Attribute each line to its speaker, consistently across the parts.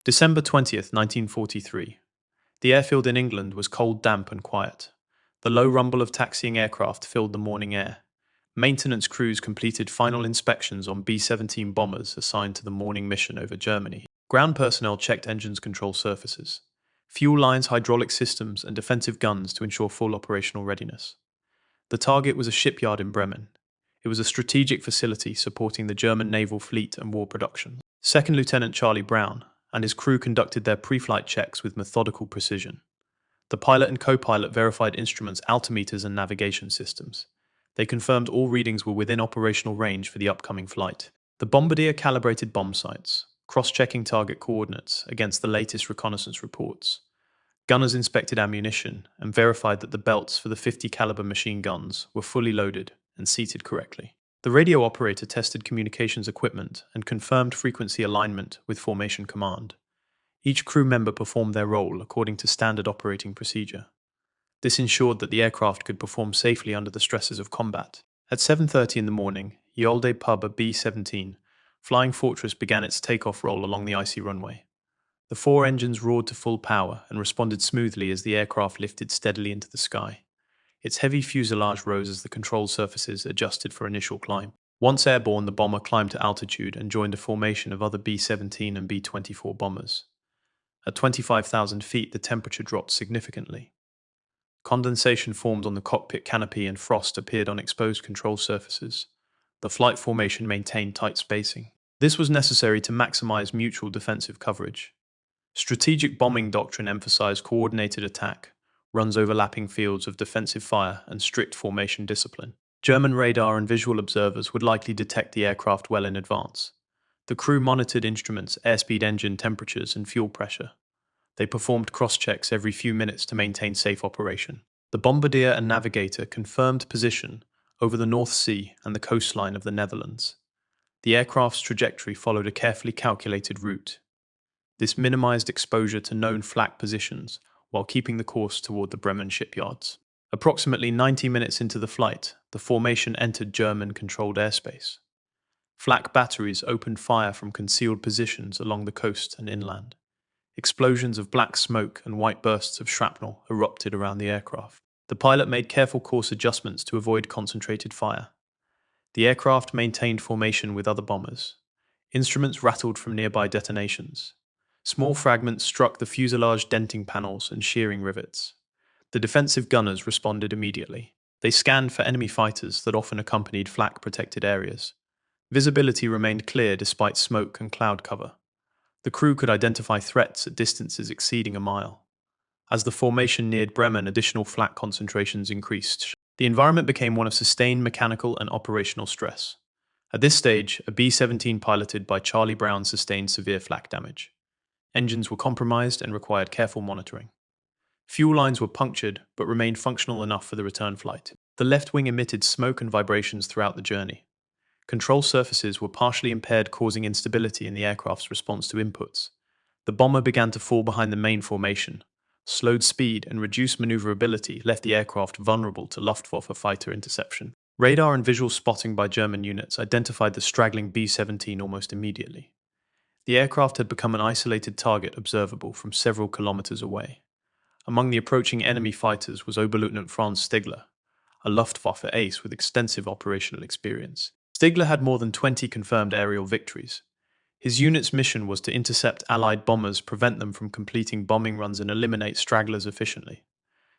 Speaker 1: December 20th, 1943. The airfield in England was cold, damp and quiet. The low rumble of taxiing aircraft filled the morning air. Maintenance crews completed final inspections on B-17 bombers assigned to the morning mission over Germany. Ground personnel checked engines' control surfaces, fuel lines, hydraulic systems and defensive guns to ensure full operational readiness. The target was a shipyard in Bremen. It was a strategic facility supporting the German naval fleet and war production. Second Lieutenant Charlie Brown and his crew conducted their pre-flight checks with methodical precision. The pilot and co-pilot verified instruments, altimeters and navigation systems. They confirmed all readings were within operational range for the upcoming flight. The bombardier calibrated bomb sights, cross-checking target coordinates against the latest reconnaissance reports. Gunners inspected ammunition and verified that the belts for the 50 caliber machine guns were fully loaded and seated correctly. The radio operator tested communications equipment and confirmed frequency alignment with formation command. Each crew member performed their role according to standard operating procedure. This ensured that the aircraft could perform safely under the stresses of combat. At 7:30 in the morning, Yeolde Pub, a B-17, Flying Fortress began its takeoff roll along the icy runway. The four engines roared to full power and responded smoothly as the aircraft lifted steadily into the sky. Its heavy fuselage rose as the control surfaces adjusted for initial climb. Once airborne, the bomber climbed to altitude and joined a formation of other B-17 and B-24 bombers. At 25,000 feet, the temperature dropped significantly. Condensation formed on the cockpit canopy and frost appeared on exposed control surfaces. The flight formation maintained tight spacing. This was necessary to maximize mutual defensive coverage. Strategic bombing doctrine emphasized coordinated attack, runs overlapping fields of defensive fire, and strict formation discipline. German radar and visual observers would likely detect the aircraft well in advance. The crew monitored instruments, airspeed, engine temperatures, and fuel pressure. They performed cross-checks every few minutes to maintain safe operation. The bombardier and navigator confirmed position over the North Sea and the coastline of the Netherlands. The aircraft's trajectory followed a carefully calculated route. This minimized exposure to known flak positions while keeping the course toward the Bremen shipyards. Approximately 90 minutes into the flight, the formation entered German-controlled airspace. Flak batteries opened fire from concealed positions along the coast and inland. Explosions of black smoke and white bursts of shrapnel erupted around the aircraft. The pilot made careful course adjustments to avoid concentrated fire. The aircraft maintained formation with other bombers. Instruments rattled from nearby detonations. Small fragments struck the fuselage denting panels and shearing rivets. The defensive gunners responded immediately. They scanned for enemy fighters that often accompanied flak-protected areas. Visibility remained clear despite smoke and cloud cover. The crew could identify threats at distances exceeding a mile. As the formation neared Bremen, additional flak concentrations increased. The environment became one of sustained mechanical and operational stress. At this stage, a B-17 piloted by Charlie Brown sustained severe flak damage. Engines were compromised and required careful monitoring. Fuel lines were punctured, but remained functional enough for the return flight. The left wing emitted smoke and vibrations throughout the journey. Control surfaces were partially impaired, causing instability in the aircraft's response to inputs. The bomber began to fall behind the main formation. Slowed speed and reduced maneuverability left the aircraft vulnerable to Luftwaffe fighter interception. Radar and visual spotting by German units identified the straggling B-17 almost immediately. The aircraft had become an isolated target observable from several kilometers away. Among the approaching enemy fighters was Oberleutnant Franz Stigler, a Luftwaffe ace with extensive operational experience. Stigler had more than 20 confirmed aerial victories. His unit's mission was to intercept Allied bombers, prevent them from completing bombing runs, and eliminate stragglers efficiently.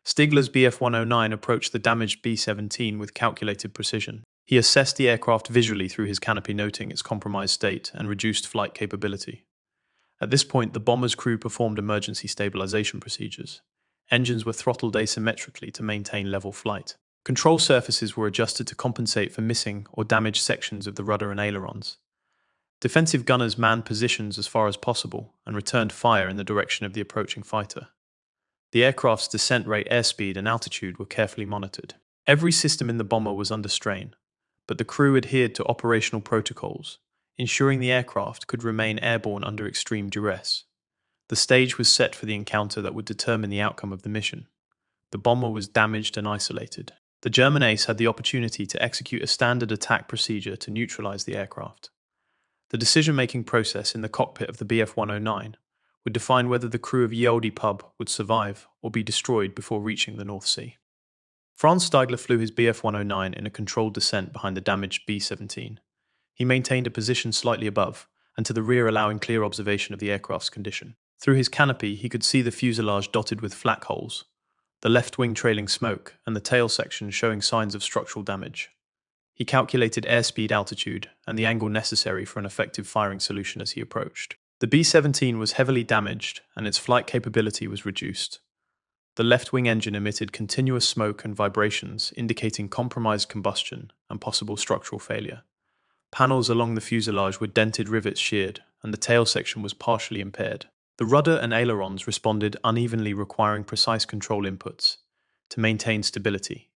Speaker 1: Stigler's Bf-109 approached the damaged B-17 with calculated precision. He assessed the aircraft visually through his canopy, noting its compromised state and reduced flight capability. At this point, the bomber's crew performed emergency stabilization procedures. Engines were throttled asymmetrically to maintain level flight. Control surfaces were adjusted to compensate for missing or damaged sections of the rudder and ailerons. Defensive gunners manned positions as far as possible and returned fire in the direction of the approaching fighter. The aircraft's descent rate, airspeed, and altitude were carefully monitored. Every system in the bomber was under strain, but the crew adhered to operational protocols, ensuring the aircraft could remain airborne under extreme duress. The stage was set for the encounter that would determine the outcome of the mission. The bomber was damaged and isolated. The German ace had the opportunity to execute a standard attack procedure to neutralize the aircraft. The decision-making process in the cockpit of the Bf-109 would define whether the crew of Ye Olde Pub would survive or be destroyed before reaching the North Sea. Franz Steigler flew his Bf 109 in a controlled descent behind the damaged B-17. He maintained a position slightly above, and to the rear, allowing clear observation of the aircraft's condition. Through his canopy, he could see the fuselage dotted with flak holes, the left wing trailing smoke, and the tail section showing signs of structural damage. He calculated airspeed, altitude, and the angle necessary for an effective firing solution as he approached. The B-17 was heavily damaged, and its flight capability was reduced. The left wing engine emitted continuous smoke and vibrations, indicating compromised combustion and possible structural failure. Panels along the fuselage were dented, rivets sheared, and the tail section was partially impaired. The rudder and ailerons responded unevenly, requiring precise control inputs to maintain stability.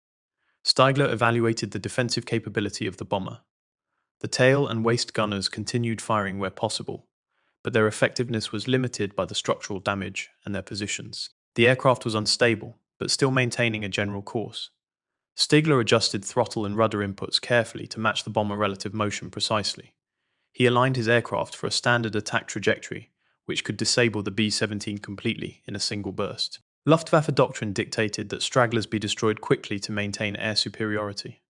Speaker 1: Steigler evaluated the defensive capability of the bomber. The tail and waist gunners continued firing where possible, but their effectiveness was limited by the structural damage and their positions. The aircraft was unstable, but still maintaining a general course. Steigler adjusted throttle and rudder inputs carefully to match the bomber relative motion precisely. He aligned his aircraft for a standard attack trajectory, which could disable the B-17 completely in a single burst. Luftwaffe doctrine dictated that stragglers be destroyed quickly to maintain air superiority.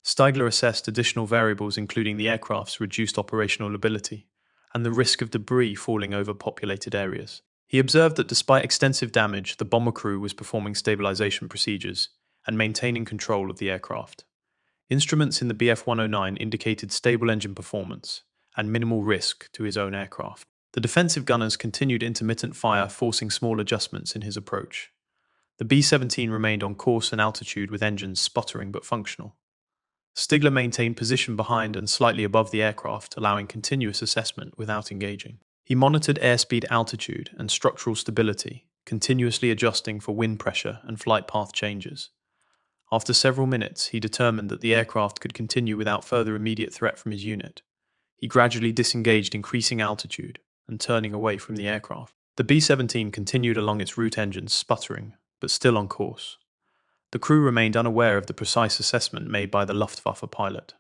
Speaker 1: Steigler assessed additional variables, including the aircraft's reduced operational ability and the risk of debris falling over populated areas. He observed that despite extensive damage, the bomber crew was performing stabilization procedures and maintaining control of the aircraft. Instruments in the Bf 109 indicated stable engine performance and minimal risk to his own aircraft. The defensive gunners continued intermittent fire, forcing small adjustments in his approach. The B-17 remained on course and altitude with engines sputtering but functional. Steigler maintained position behind and slightly above the aircraft, allowing continuous assessment without engaging. He monitored airspeed, altitude, and structural stability, continuously adjusting for wind pressure and flight path changes. After several minutes, he determined that the aircraft could continue without further immediate threat from his unit. He gradually disengaged, increasing altitude and turning away from the aircraft. The B-17 continued along its route, engines sputtering, but still on course. The crew remained unaware of the precise assessment made by the Luftwaffe pilot.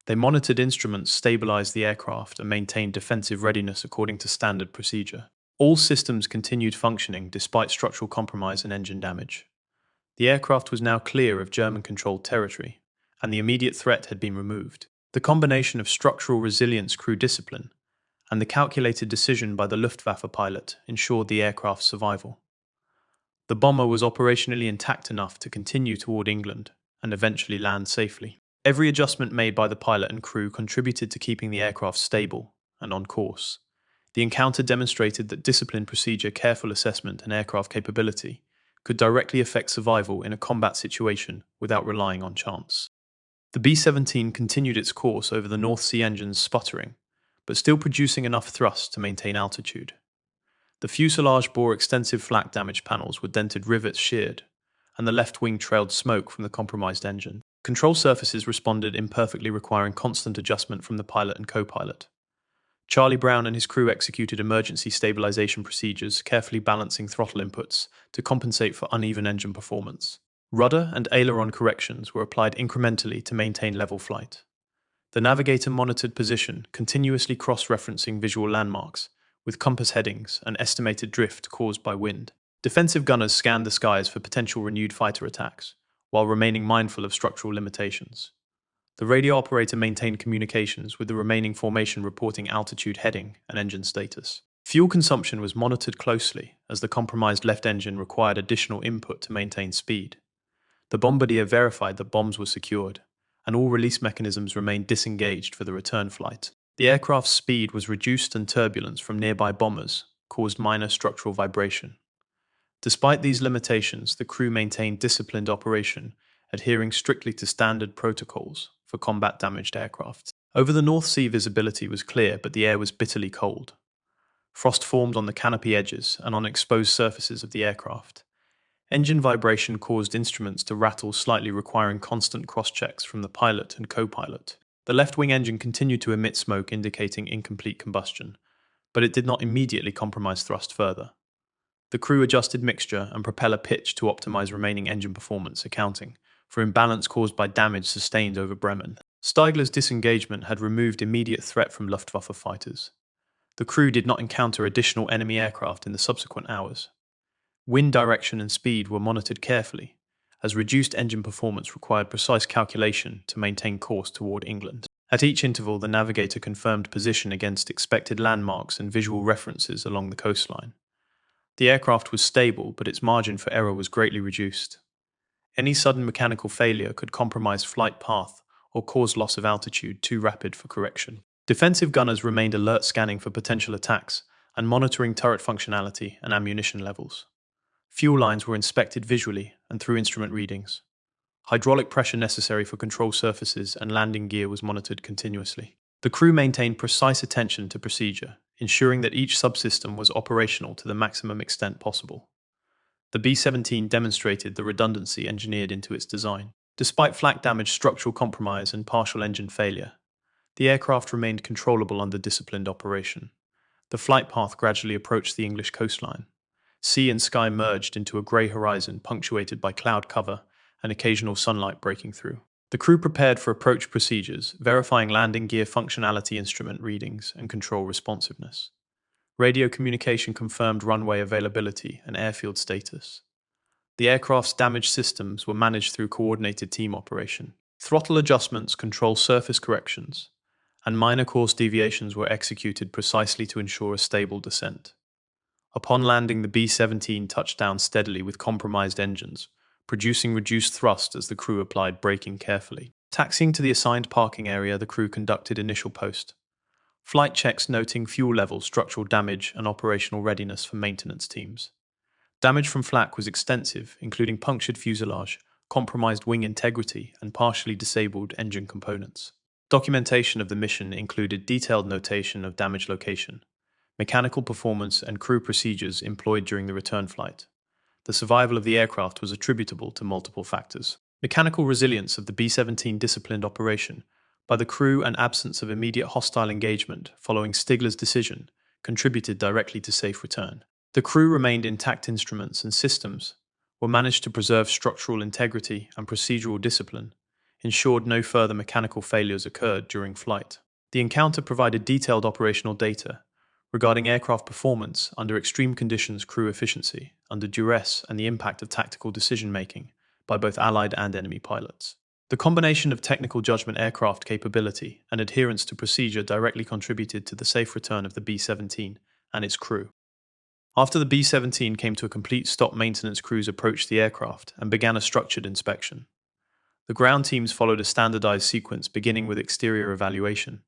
Speaker 1: They monitored instruments, stabilized the aircraft, and maintained defensive readiness according to standard procedure. All systems continued functioning despite structural compromise and engine damage. The aircraft was now clear of German-controlled territory, and the immediate threat had been removed. The combination of structural resilience, crew discipline, and the calculated decision by the Luftwaffe pilot ensured the aircraft's survival. The bomber was operationally intact enough to continue toward England and eventually land safely. Every adjustment made by the pilot and crew contributed to keeping the aircraft stable and on course. The encounter demonstrated that disciplined procedure, careful assessment, and aircraft capability could directly affect survival in a combat situation without relying on chance. The B-17 continued its course over the North Sea, engines sputtering, but still producing enough thrust to maintain altitude. The fuselage bore extensive flak damage, panels with dented rivets sheared, and the left wing trailed smoke from the compromised engine. Control surfaces responded imperfectly, requiring constant adjustment from the pilot and co-pilot. Charlie Brown and his crew executed emergency stabilization procedures, carefully balancing throttle inputs to compensate for uneven engine performance. Rudder and aileron corrections were applied incrementally to maintain level flight. The navigator monitored position, continuously cross-referencing visual landmarks, with compass headings and estimated drift caused by wind. Defensive gunners scanned the skies for potential renewed fighter attacks, while remaining mindful of structural limitations. The radio operator maintained communications with the remaining formation, reporting altitude, heading, and engine status. Fuel consumption was monitored closely, as the compromised left engine required additional input to maintain speed. The bombardier verified that bombs were secured, and all release mechanisms remained disengaged for the return flight. The aircraft's speed was reduced, and turbulence from nearby bombers caused minor structural vibration. Despite these limitations, the crew maintained disciplined operation, adhering strictly to standard protocols for combat-damaged aircraft. Over the North Sea, visibility was clear, but the air was bitterly cold. Frost formed on the canopy edges and on exposed surfaces of the aircraft. Engine vibration caused instruments to rattle slightly, requiring constant cross-checks from the pilot and co-pilot. The left-wing engine continued to emit smoke, indicating incomplete combustion, but it did not immediately compromise thrust further. The crew adjusted mixture and propeller pitch to optimize remaining engine performance, accounting for imbalance caused by damage sustained over Bremen. Steigler's disengagement had removed immediate threat from Luftwaffe fighters. The crew did not encounter additional enemy aircraft in the subsequent hours. Wind direction and speed were monitored carefully, as reduced engine performance required precise calculation to maintain course toward England. At each interval, the navigator confirmed position against expected landmarks and visual references along the coastline. The aircraft was stable, but its margin for error was greatly reduced. Any sudden mechanical failure could compromise flight path or cause loss of altitude too rapid for correction. Defensive gunners remained alert, scanning for potential attacks and monitoring turret functionality and ammunition levels. Fuel lines were inspected visually and through instrument readings. Hydraulic pressure necessary for control surfaces and landing gear was monitored continuously. The crew maintained precise attention to procedure, ensuring that each subsystem was operational to the maximum extent possible. The B-17 demonstrated the redundancy engineered into its design. Despite flak damage, structural compromise, and partial engine failure, the aircraft remained controllable under disciplined operation. The flight path gradually approached the English coastline. Sea and sky merged into a grey horizon punctuated by cloud cover and occasional sunlight breaking through. The crew prepared for approach procedures, verifying landing gear functionality, instrument readings, and control responsiveness. Radio communication confirmed runway availability and airfield status. The aircraft's damaged systems were managed through coordinated team operation. Throttle adjustments, control surface corrections, and minor course deviations were executed precisely to ensure a stable descent. Upon landing, the B-17 touched down steadily with compromised engines, producing reduced thrust as the crew applied braking carefully. Taxiing to the assigned parking area, the crew conducted initial post flight checks, noting fuel levels, structural damage, and operational readiness for maintenance teams. Damage from flak was extensive, including punctured fuselage, compromised wing integrity, and partially disabled engine components. Documentation of the mission included detailed notation of damage location, mechanical performance, and crew procedures employed during the return flight. The survival of the aircraft was attributable to multiple factors. Mechanical resilience of the B-17 disciplined operation by the crew and absence of immediate hostile engagement following Stigler's decision contributed directly to safe return. The crew remained intact. Instruments and systems were managed to preserve structural integrity, and procedural discipline ensured no further mechanical failures occurred during flight. The encounter provided detailed operational data regarding aircraft performance under extreme conditions, crew efficiency under duress, and the impact of tactical decision-making by both Allied and enemy pilots. The combination of technical judgment, aircraft capability, and adherence to procedure directly contributed to the safe return of the B-17 and its crew. After the B-17 came to a complete stop, maintenance crews approached the aircraft and began a structured inspection. The ground teams followed a standardized sequence, beginning with exterior evaluation,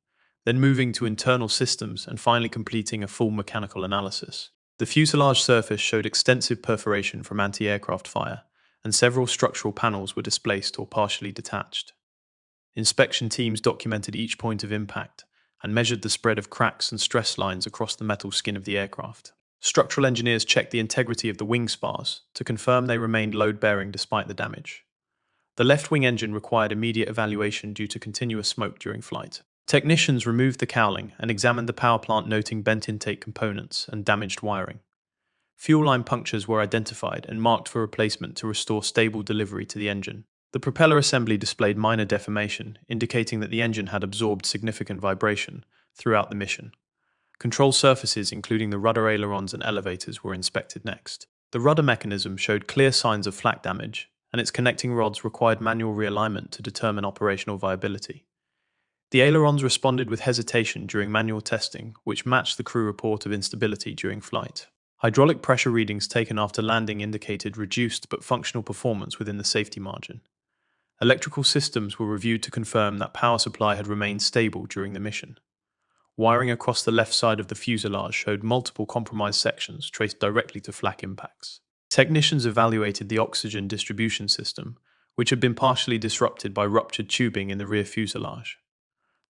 Speaker 1: then moving to internal systems, and finally completing a full mechanical analysis. The fuselage surface showed extensive perforation from anti-aircraft fire, and several structural panels were displaced or partially detached. Inspection teams documented each point of impact and measured the spread of cracks and stress lines across the metal skin of the aircraft. Structural engineers checked the integrity of the wing spars to confirm they remained load-bearing despite the damage. The left wing engine required immediate evaluation due to continuous smoke during flight. Technicians removed the cowling and examined the power plant, noting bent intake components and damaged wiring. Fuel line punctures were identified and marked for replacement to restore stable delivery to the engine. The propeller assembly displayed minor deformation, indicating that the engine had absorbed significant vibration throughout the mission. Control surfaces, including the rudder ailerons and elevators, were inspected next. The rudder mechanism showed clear signs of flak damage, and its connecting rods required manual realignment to determine operational viability. The ailerons responded with hesitation during manual testing, which matched the crew report of instability during flight. Hydraulic pressure readings taken after landing indicated reduced but functional performance within the safety margin. Electrical systems were reviewed to confirm that power supply had remained stable during the mission. Wiring across the left side of the fuselage showed multiple compromised sections traced directly to flak impacts. Technicians evaluated the oxygen distribution system, which had been partially disrupted by ruptured tubing in the rear fuselage.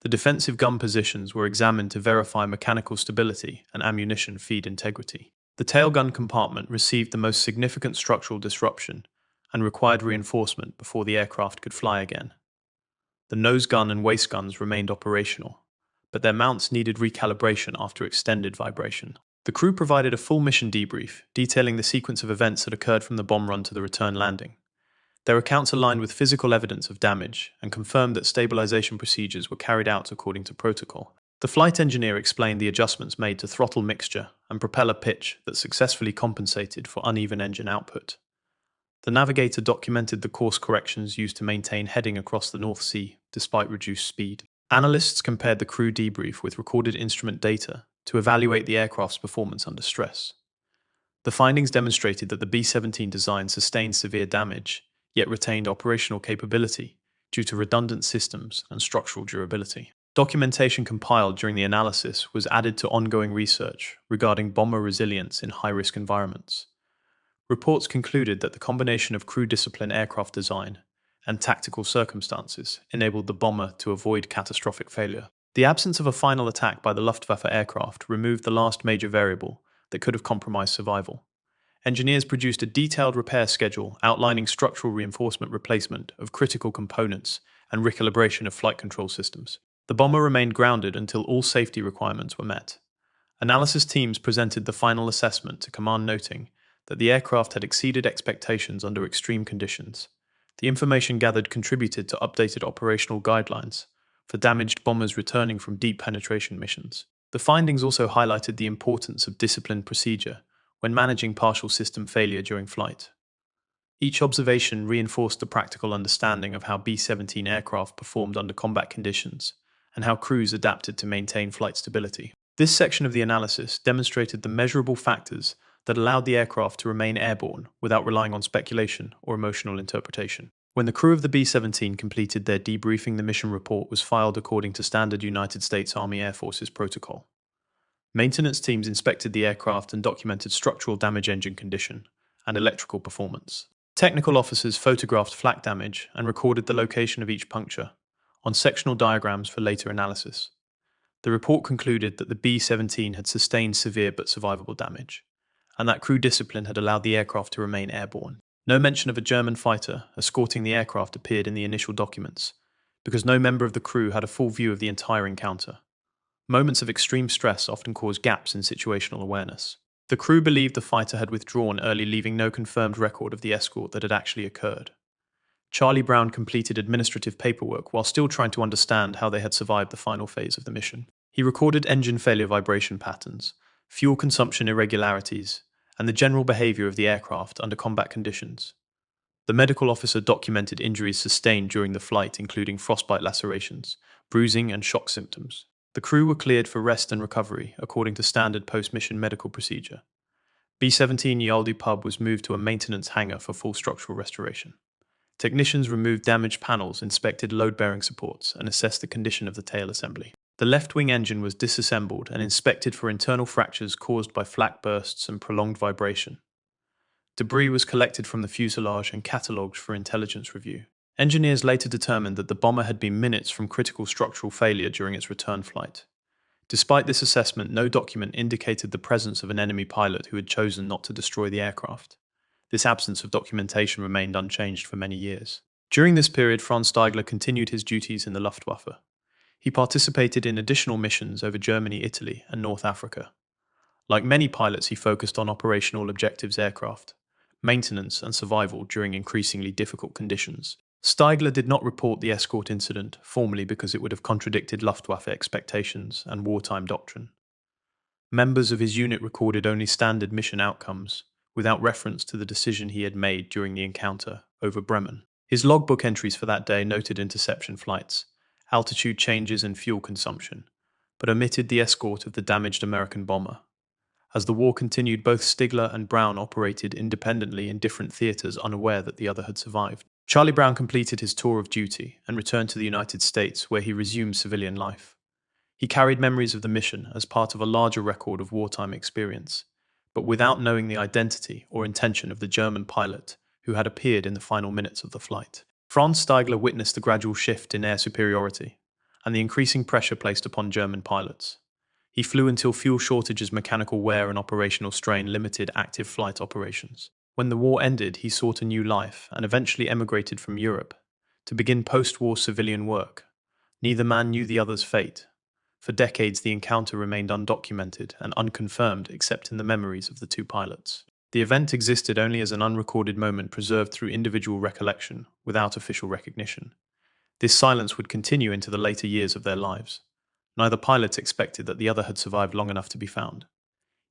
Speaker 1: The defensive gun positions were examined to verify mechanical stability and ammunition feed integrity. The tail gun compartment received the most significant structural disruption and required reinforcement before the aircraft could fly again. The nose gun and waist guns remained operational, but their mounts needed recalibration after extended vibration. The crew provided a full mission debrief, detailing the sequence of events that occurred from the bomb run to the return landing. Their accounts aligned with physical evidence of damage and confirmed that stabilization procedures were carried out according to protocol. The flight engineer explained the adjustments made to throttle mixture and propeller pitch that successfully compensated for uneven engine output. The navigator documented the course corrections used to maintain heading across the North Sea despite reduced speed. Analysts compared the crew debrief with recorded instrument data to evaluate the aircraft's performance under stress. The findings demonstrated that the B-17 design sustained severe damage, yet retained operational capability due to redundant systems and structural durability. Documentation compiled during the analysis was added to ongoing research regarding bomber resilience in high-risk environments. Reports concluded that the combination of crew discipline, aircraft design, and tactical circumstances enabled the bomber to avoid catastrophic failure. The absence of a final attack by the Luftwaffe aircraft removed the last major variable that could have compromised survival. Engineers produced a detailed repair schedule outlining structural reinforcement, replacement of critical components, and recalibration of flight control systems. The bomber remained grounded until all safety requirements were met. Analysis teams presented the final assessment to command, noting that the aircraft had exceeded expectations under extreme conditions. The information gathered contributed to updated operational guidelines for damaged bombers returning from deep penetration missions. The findings also highlighted the importance of disciplined procedure when managing partial system failure during flight. Each observation reinforced the practical understanding of how B-17 aircraft performed under combat conditions and how crews adapted to maintain flight stability. This section of the analysis demonstrated the measurable factors that allowed the aircraft to remain airborne without relying on speculation or emotional interpretation. When the crew of the B-17 completed their debriefing, the mission report was filed according to standard United States Army Air Forces protocol. Maintenance teams inspected the aircraft and documented structural damage, engine condition, and electrical performance. Technical officers photographed flak damage and recorded the location of each puncture on sectional diagrams for later analysis. The report concluded that the B-17 had sustained severe but survivable damage, and that crew discipline had allowed the aircraft to remain airborne. No mention of a German fighter escorting the aircraft appeared in the initial documents, because no member of the crew had a full view of the entire encounter. Moments of extreme stress often cause gaps in situational awareness. The crew believed the fighter had withdrawn early, leaving no confirmed record of the escort that had actually occurred. Charlie Brown completed administrative paperwork while still trying to understand how they had survived the final phase of the mission. He recorded engine failure vibration patterns, fuel consumption irregularities, and the general behavior of the aircraft under combat conditions. The medical officer documented injuries sustained during the flight, including frostbite lacerations, bruising, and shock symptoms. The crew were cleared for rest and recovery according to standard post-mission medical procedure. B-17 Yaldi Pub was moved to a maintenance hangar for full structural restoration. Technicians removed damaged panels, inspected load-bearing supports, and assessed the condition of the tail assembly. The left-wing engine was disassembled and inspected for internal fractures caused by flak bursts and prolonged vibration. Debris was collected from the fuselage and catalogued for intelligence review. Engineers later determined that the bomber had been minutes from critical structural failure during its return flight. Despite this assessment, no document indicated the presence of an enemy pilot who had chosen not to destroy the aircraft. This absence of documentation remained unchanged for many years. During this period, Franz Steigler continued his duties in the Luftwaffe. He participated in additional missions over Germany, Italy, and North Africa. Like many pilots, he focused on operational objectives, aircraft maintenance, and survival during increasingly difficult conditions. Steigler did not report the escort incident formally because it would have contradicted Luftwaffe expectations and wartime doctrine. Members of his unit recorded only standard mission outcomes, without reference to the decision he had made during the encounter over Bremen. His logbook entries for that day noted interception flights, altitude changes, and fuel consumption, but omitted the escort of the damaged American bomber. As the war continued, both Stigler and Brown operated independently in different theaters, unaware that the other had survived. Charlie Brown completed his tour of duty and returned to the United States, where he resumed civilian life. He carried memories of the mission as part of a larger record of wartime experience, but without knowing the identity or intention of the German pilot who had appeared in the final minutes of the flight. Franz Steigler witnessed the gradual shift in air superiority and the increasing pressure placed upon German pilots. He flew until fuel shortages, mechanical wear, and operational strain limited active flight operations. When the war ended, he sought a new life and eventually emigrated from Europe to begin post-war civilian work. Neither man knew the other's fate. For decades, the encounter remained undocumented and unconfirmed except in the memories of the two pilots. The event existed only as an unrecorded moment preserved through individual recollection without official recognition. This silence would continue into the later years of their lives. Neither pilot expected that the other had survived long enough to be found.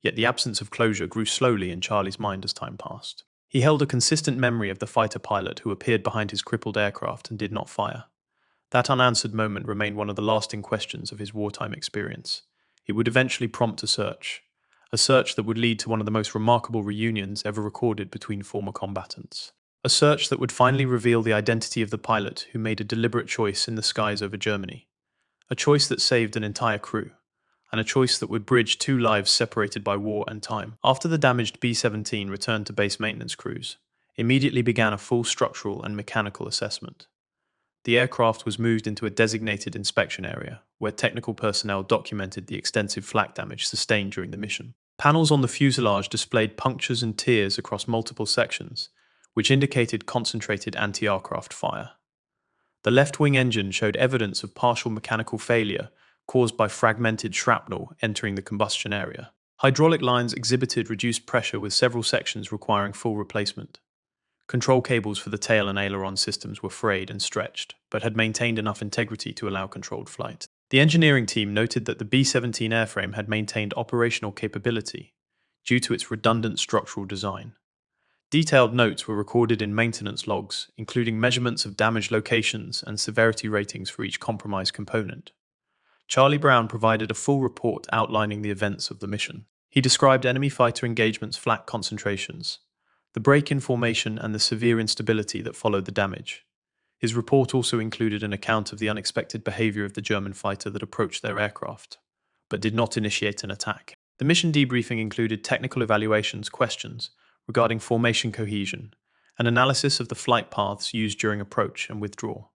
Speaker 1: Yet the absence of closure grew slowly in Charlie's mind as time passed. He held a consistent memory of the fighter pilot who appeared behind his crippled aircraft and did not fire. That unanswered moment remained one of the lasting questions of his wartime experience. It would eventually prompt a search that would lead to one of the most remarkable reunions ever recorded between former combatants. A search that would finally reveal the identity of the pilot who made a deliberate choice in the skies over Germany. A choice that saved an entire crew, and a choice that would bridge two lives separated by war and time. After the damaged B-17 returned to base maintenance crews, immediately began a full structural and mechanical assessment. The aircraft was moved into a designated inspection area, where technical personnel documented the extensive flak damage sustained during the mission. Panels on the fuselage displayed punctures and tears across multiple sections, which indicated concentrated anti-aircraft fire. The left wing engine showed evidence of partial mechanical failure caused by fragmented shrapnel entering the combustion area. Hydraulic lines exhibited reduced pressure with several sections requiring full replacement. Control cables for the tail and aileron systems were frayed and stretched, but had maintained enough integrity to allow controlled flight. The engineering team noted that the B-17 airframe had maintained operational capability due to its redundant structural design. Detailed notes were recorded in maintenance logs, including measurements of damage locations and severity ratings for each compromised component. Charlie Brown provided a full report outlining the events of the mission. He described enemy fighter engagements' flak concentrations, the break-in formation, and the severe instability that followed the damage. His report also included an account of the unexpected behavior of the German fighter that approached their aircraft, but did not initiate an attack. The mission debriefing included technical evaluations, questions regarding formation cohesion, and analysis of the flight paths used during approach and withdrawal.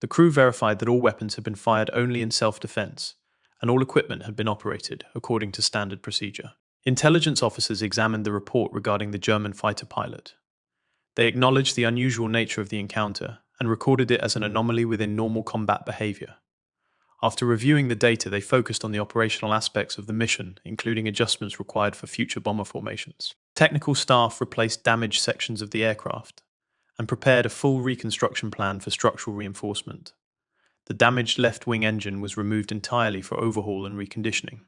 Speaker 1: The crew verified that all weapons had been fired only in self-defense, and all equipment had been operated according to standard procedure. Intelligence officers examined the report regarding the German fighter pilot. They acknowledged the unusual nature of the encounter and recorded it as an anomaly within normal combat behavior. After reviewing the data, they focused on the operational aspects of the mission, including adjustments required for future bomber formations. Technical staff replaced damaged sections of the aircraft and prepared a full reconstruction plan for structural reinforcement. The damaged left-wing engine was removed entirely for overhaul and reconditioning.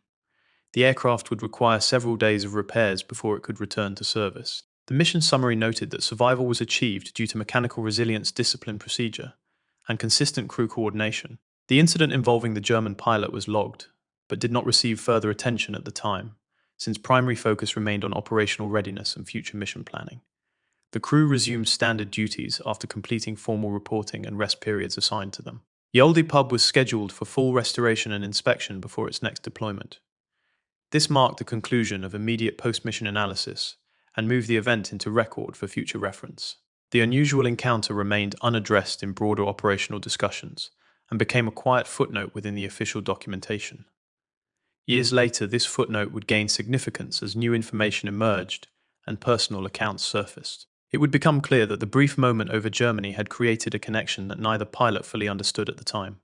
Speaker 1: The aircraft would require several days of repairs before it could return to service. The mission summary noted that survival was achieved due to mechanical resilience, discipline, procedure, and consistent crew coordination. The incident involving the German pilot was logged, but did not receive further attention at the time, since primary focus remained on operational readiness and future mission planning. The crew resumed standard duties after completing formal reporting and rest periods assigned to them. Yoldi Pub was scheduled for full restoration and inspection before its next deployment. This marked the conclusion of immediate post-mission analysis and moved the event into record for future reference. The unusual encounter remained unaddressed in broader operational discussions and became a quiet footnote within the official documentation. Years later, this footnote would gain significance as new information emerged and personal accounts surfaced. It would become clear that the brief moment over Germany had created a connection that neither pilot fully understood at the time.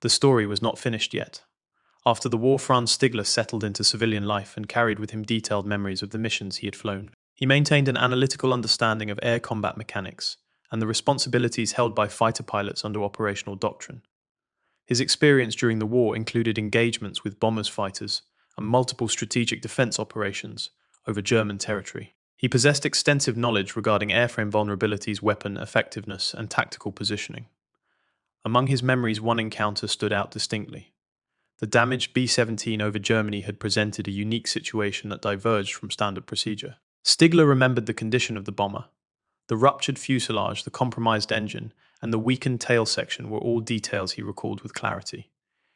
Speaker 1: The story was not finished yet. After the war, Franz Stigler settled into civilian life and carried with him detailed memories of the missions he had flown. He maintained an analytical understanding of air combat mechanics and the responsibilities held by fighter pilots under operational doctrine. His experience during the war included engagements with bombers fighters and multiple strategic defense operations over German territory. He possessed extensive knowledge regarding airframe vulnerabilities, weapon effectiveness, and tactical positioning. Among his memories, one encounter stood out distinctly. The damaged B-17 over Germany had presented a unique situation that diverged from standard procedure. Stigler remembered the condition of the bomber. The ruptured fuselage, the compromised engine, and the weakened tail section were all details he recalled with clarity.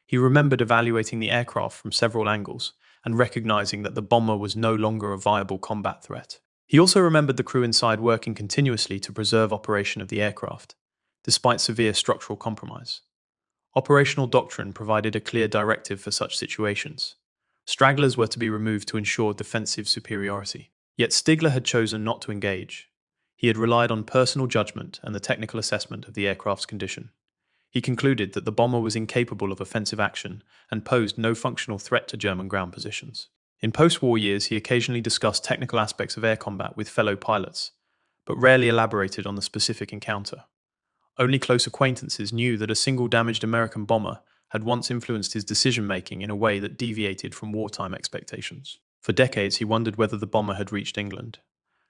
Speaker 1: He remembered evaluating the aircraft from several angles and recognizing that the bomber was no longer a viable combat threat. He also remembered the crew inside working continuously to preserve operation of the aircraft, despite severe structural compromise. Operational doctrine provided a clear directive for such situations. Stragglers were to be removed to ensure defensive superiority. Yet Stigler had chosen not to engage. He had relied on personal judgment and the technical assessment of the aircraft's condition. He concluded that the bomber was incapable of offensive action and posed no functional threat to German ground positions. In post-war years, he occasionally discussed technical aspects of air combat with fellow pilots, but rarely elaborated on the specific encounter. Only close acquaintances knew that a single damaged American bomber had once influenced his decision-making in a way that deviated from wartime expectations. For decades, he wondered whether the bomber had reached England.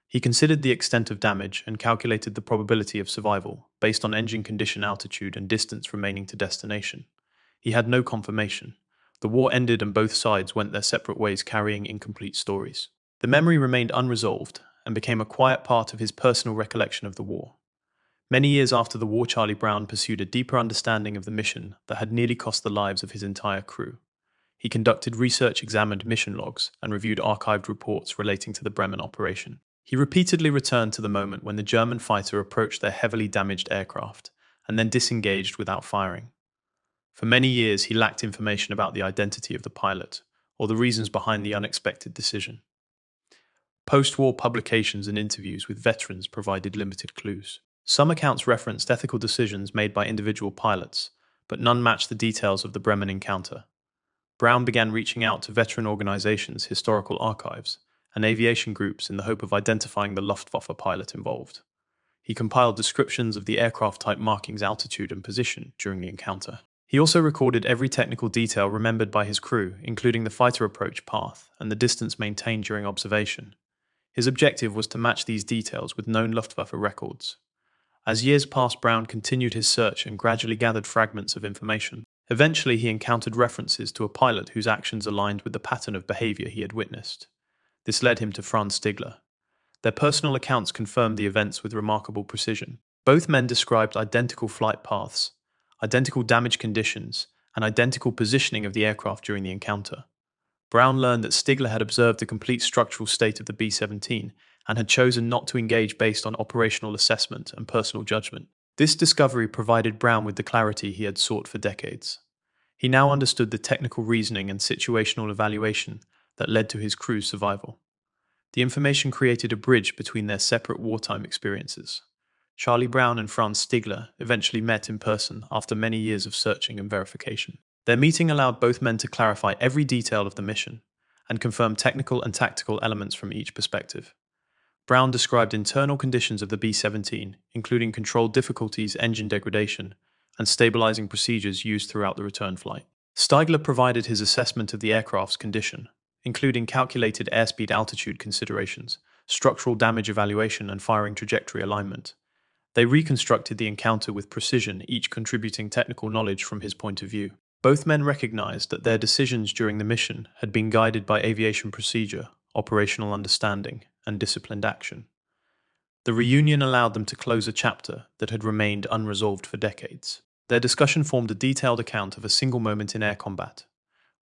Speaker 1: He considered the extent of damage and calculated the probability of survival based on engine condition, altitude, and distance remaining to destination. He had no confirmation. The war ended and both sides went their separate ways, carrying incomplete stories. The memory remained unresolved and became a quiet part of his personal recollection of the war. Many years after the war, Charlie Brown pursued a deeper understanding of the mission that had nearly cost the lives of his entire crew. He conducted research, examined mission logs, and reviewed archived reports relating to the Bremen operation. He repeatedly returned to the moment when the German fighter approached their heavily damaged aircraft and then disengaged without firing. For many years, he lacked information about the identity of the pilot or the reasons behind the unexpected decision. Post-war publications and interviews with veterans provided limited clues. Some accounts referenced ethical decisions made by individual pilots, but none matched the details of the Bremen encounter. Brown began reaching out to veteran organizations, historical archives, and aviation groups in the hope of identifying the Luftwaffe pilot involved. He compiled descriptions of the aircraft type markings, altitude, and position during the encounter. He also recorded every technical detail remembered by his crew, including the fighter approach path and the distance maintained during observation. His objective was to match these details with known Luftwaffe records. As years passed, Brown continued his search and gradually gathered fragments of information. Eventually, he encountered references to a pilot whose actions aligned with the pattern of behavior he had witnessed. This led him to Franz Stigler. Their personal accounts confirmed the events with remarkable precision. Both men described identical flight paths, identical damage conditions, and identical positioning of the aircraft during the encounter. Brown learned that Stigler had observed the complete structural state of the B-17 and had chosen not to engage based on operational assessment and personal judgment. This discovery provided Brown with the clarity he had sought for decades. He now understood the technical reasoning and situational evaluation that led to his crew's survival. The information created a bridge between their separate wartime experiences. Charlie Brown and Franz Stigler eventually met in person after many years of searching and verification. Their meeting allowed both men to clarify every detail of the mission and confirm technical and tactical elements from each perspective. Brown described internal conditions of the B-17, including controlled difficulties, engine degradation, and stabilizing procedures used throughout the return flight. Stigler provided his assessment of the aircraft's condition, including calculated airspeed, altitude considerations, structural damage evaluation, and firing trajectory alignment. They reconstructed the encounter with precision, each contributing technical knowledge from his point of view. Both men recognized that their decisions during the mission had been guided by aviation procedure, operational understanding, and disciplined action. The reunion allowed them to close a chapter that had remained unresolved for decades. Their discussion formed a detailed account of a single moment in air combat,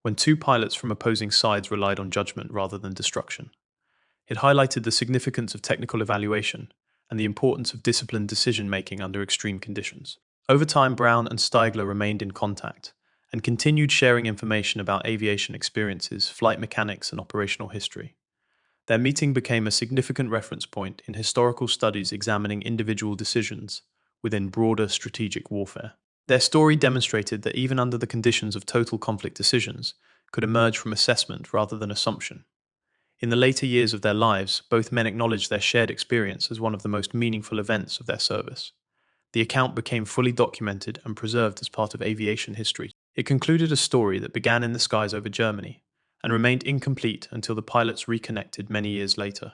Speaker 1: when two pilots from opposing sides relied on judgment rather than destruction. It highlighted the significance of technical evaluation and the importance of disciplined decision-making under extreme conditions. Over time, Brown and Stigler remained in contact and continued sharing information about aviation experiences, flight mechanics, and operational history. Their meeting became a significant reference point in historical studies examining individual decisions within broader strategic warfare. Their story demonstrated that even under the conditions of total conflict, decisions could emerge from assessment rather than assumption. In the later years of their lives, both men acknowledged their shared experience as one of the most meaningful events of their service. The account became fully documented and preserved as part of aviation history. It concluded a story that began in the skies over Germany and remained incomplete until the pilots reconnected many years later.